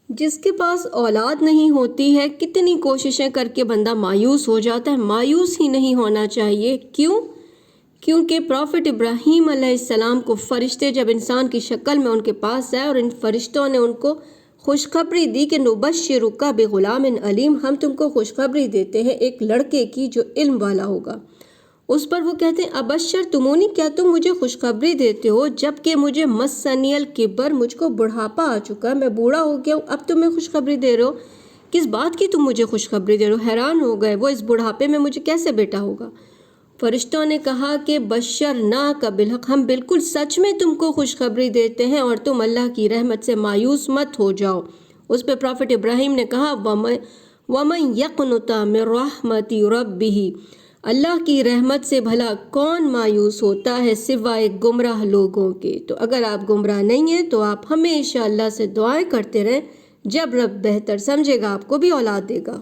جس کے پاس اولاد نہیں ہوتی ہے کتنی کوششیں کر کے بندہ مایوس ہو جاتا ہے، مایوس ہی نہیں ہونا چاہیے۔ کیوں؟ کیونکہ پروفٹ ابراہیم علیہ السلام کو فرشتے جب انسان کی شکل میں ان کے پاس آئے اور ان فرشتوں نے ان کو خوشخبری دی کہ نبشرک بغلام علیم، ہم تم کو خوشخبری دیتے ہیں ایک لڑکے کی جو علم والا ہوگا۔ اس پر وہ کہتے ہیں ابشر تمونی، کیا تم مجھے خوشخبری دیتے ہو جبکہ مجھے مسنی الکبر، مجھ کو بڑھاپا آ چکا ہے، میں بوڑھا ہو گیا ہوں، اب تم میں خوشخبری دے رہے ہو؟ کس بات کی تم مجھے خوشخبری دے رہے ہو؟ حیران ہو گئے وہ، اس بڑھاپے میں مجھے کیسے بیٹا ہوگا؟ فرشتوں نے کہا کہ بشرناک بالحق، ہم بالکل سچ میں تم کو خوشخبری دیتے ہیں اور تم اللہ کی رحمت سے مایوس مت ہو جاؤ۔ اس پہ پروفٹ ابراہیم نے کہا وَمَن يَقْنُطَ مِن رَحْمَتِ رَبِّهِ، اللہ کی رحمت سے بھلا کون مایوس ہوتا ہے سوائے گمراہ لوگوں کے۔ تو اگر آپ گمراہ نہیں ہیں تو آپ ہمیشہ اللہ سے دعائیں کرتے رہیں، جب رب بہتر سمجھے گا آپ کو بھی اولاد دے گا۔